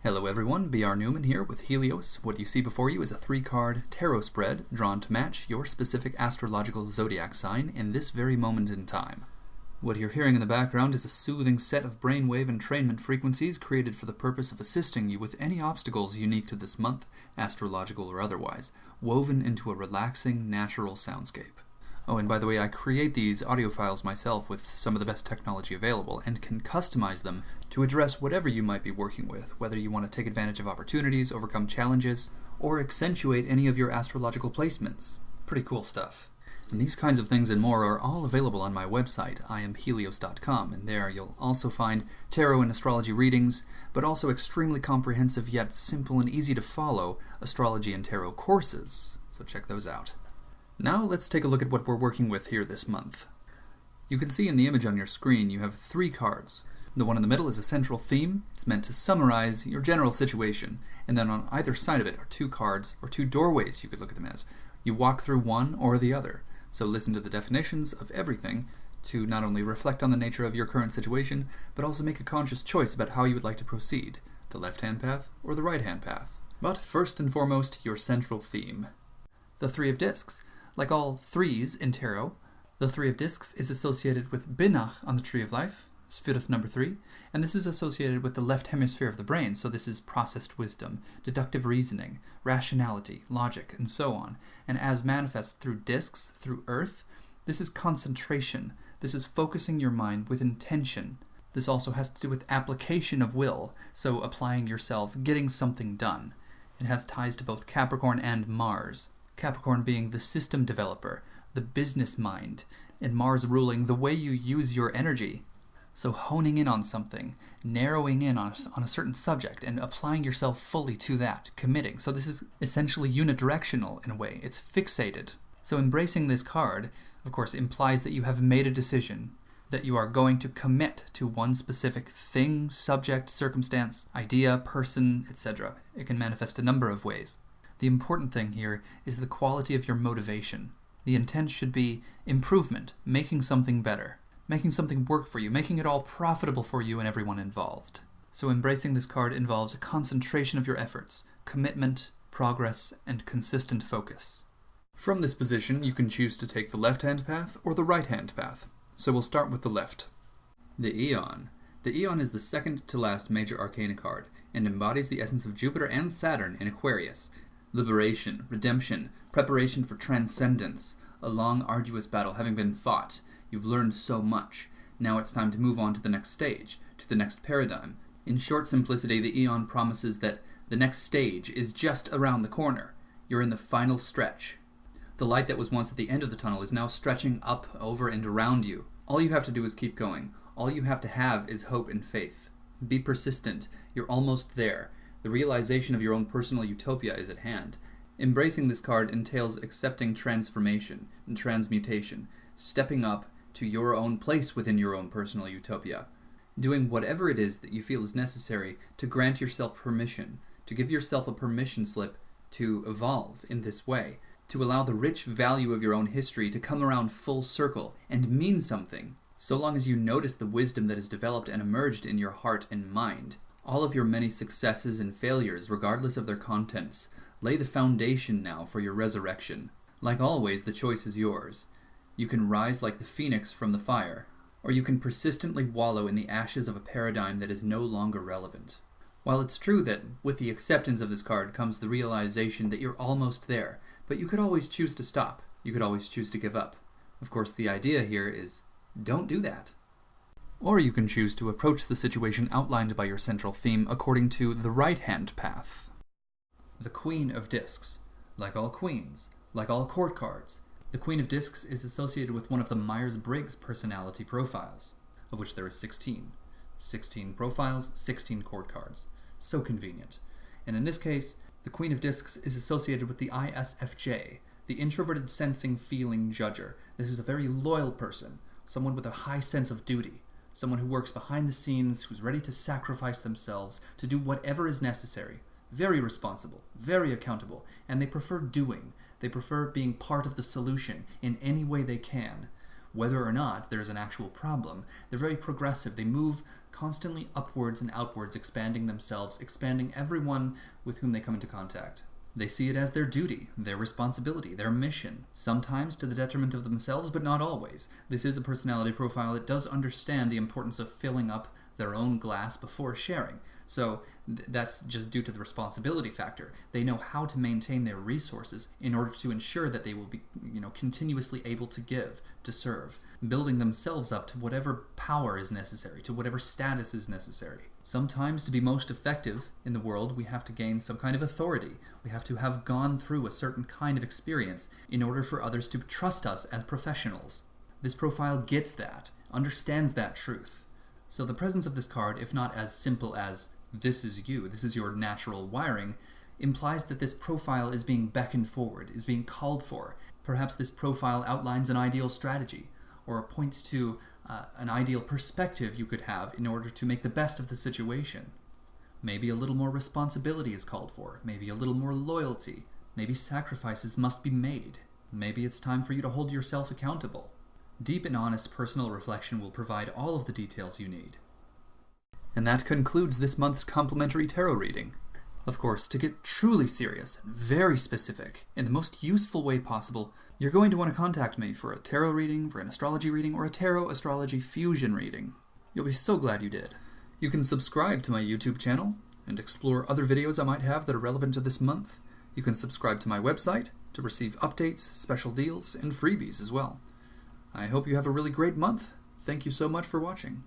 Hello everyone, BR Newman here with HELIOS. What you see before you is a 3-card tarot spread drawn to match your specific astrological zodiac sign in this very moment in time. What you're hearing in the background is a soothing set of brainwave entrainment frequencies created for the purpose of assisting you with any obstacles unique to this month, astrological or otherwise, woven into a relaxing, natural soundscape. Oh, and by the way, I create these audio files myself with some of the best technology available and can customize them to address whatever you might be working with, whether you want to take advantage of opportunities, overcome challenges, or accentuate any of your astrological placements. Pretty cool stuff. And these kinds of things and more are all available on my website, IamHelios.com, and there you'll also find tarot and astrology readings, but also extremely comprehensive yet simple and easy to follow astrology and tarot courses, so check those out. Now let's take a look at what we're working with here this month. You can see in the image on your screen you have 3 cards. The one in the middle is a central theme. It's meant to summarize your general situation, and then on either side of it are 2 cards, or 2 doorways you could look at them as. You walk through one or the other, so listen to the definitions of everything to not only reflect on the nature of your current situation, but also make a conscious choice about how you would like to proceed, the left-hand path or the right-hand path. But first and foremost, your central theme. The 3 of Discs. Like all 3s in tarot, the 3 of Discs is associated with Binach on the Tree of Life, Sphirith number 3, and this is associated with the left hemisphere of the brain, so this is processed wisdom, deductive reasoning, rationality, logic, and so on. And as manifest through discs, through Earth, this is concentration. This is focusing your mind with intention. This also has to do with application of will, so applying yourself, getting something done. It has ties to both Capricorn and Mars. Capricorn being the system developer, the business mind, and Mars ruling the way you use your energy. So honing in on something, narrowing in on a certain subject, and applying yourself fully to that, committing. So this is essentially unidirectional in a way. It's fixated. So embracing this card, of course, implies that you have made a decision, that you are going to commit to one specific thing, subject, circumstance, idea, person, etc. It can manifest a number of ways. The important thing here is the quality of your motivation. The intent should be improvement, making something better, making something work for you, making it all profitable for you and everyone involved. So embracing this card involves a concentration of your efforts, commitment, progress, and consistent focus. From this position, you can choose to take the left-hand path or the right-hand path. So we'll start with the left. The Aeon. The Aeon is the second to last major arcana card and embodies the essence of Jupiter and Saturn in Aquarius. Liberation, redemption, preparation for transcendence, a long, arduous battle having been fought. You've learned so much. Now it's time to move on to the next stage, to the next paradigm. In short simplicity, the Aeon promises that the next stage is just around the corner. You're in the final stretch. The light that was once at the end of the tunnel is now stretching up, over, and around you. All you have to do is keep going. All you have to have is hope and faith. Be persistent. You're almost there. The realization of your own personal utopia is at hand. Embracing this card entails accepting transformation and transmutation, stepping up to your own place within your own personal utopia, doing whatever it is that you feel is necessary to grant yourself permission, to give yourself a permission slip to evolve in this way, to allow the rich value of your own history to come around full circle and mean something, so long as you notice the wisdom that has developed and emerged in your heart and mind. All of your many successes and failures, regardless of their contents, lay the foundation now for your resurrection. Like always, the choice is yours. You can rise like the phoenix from the fire, or you can persistently wallow in the ashes of a paradigm that is no longer relevant. While it's true that with the acceptance of this card comes the realization that you're almost there, but you could always choose to stop. You could always choose to give up. Of course, the idea here is don't do that. Or you can choose to approach the situation outlined by your central theme according to the right-hand path. The Queen of Discs. Like all queens, like all court cards, the Queen of Discs is associated with one of the Myers-Briggs personality profiles, of which there is 16. 16 profiles, 16 court cards. So convenient. And in this case, the Queen of Discs is associated with the ISFJ, the introverted sensing feeling judger. This is a very loyal person, someone with a high sense of duty. Someone who works behind the scenes, who's ready to sacrifice themselves, to do whatever is necessary. Very responsible, very accountable, and they prefer doing. They prefer being part of the solution in any way they can. whether or not there's an actual problem. They're very progressive. They move constantly upwards and outwards, expanding themselves, expanding everyone with whom they come into contact. They see it as their duty, their responsibility, their mission, sometimes to the detriment of themselves, but not always. This is a personality profile that does understand the importance of filling up their own glass before sharing. So that's just due to the responsibility factor. They know how to maintain their resources in order to ensure that they will be, continuously able to give, to serve, building themselves up to whatever power is necessary, to whatever status is necessary. Sometimes to be most effective in the world, we have to gain some kind of authority. We have to have gone through a certain kind of experience in order for others to trust us as professionals. This profile gets that, understands that truth. So the presence of this card, if not as simple as this is you, this is your natural wiring, implies that this profile is being beckoned forward, is being called for. Perhaps this profile outlines an ideal strategy, or points to an ideal perspective you could have in order to make the best of the situation. Maybe a little more responsibility is called for, maybe a little more loyalty, maybe sacrifices must be made, maybe it's time for you to hold yourself accountable. Deep and honest personal reflection will provide all of the details you need. And that concludes this month's complimentary tarot reading. Of course, to get truly serious, very specific, in the most useful way possible, you're going to want to contact me for a tarot reading, for an astrology reading, or a tarot-astrology fusion reading. You'll be so glad you did. You can subscribe to my YouTube channel and explore other videos I might have that are relevant to this month. You can subscribe to my website to receive updates, special deals, and freebies as well. I hope you have a really great month. Thank you so much for watching.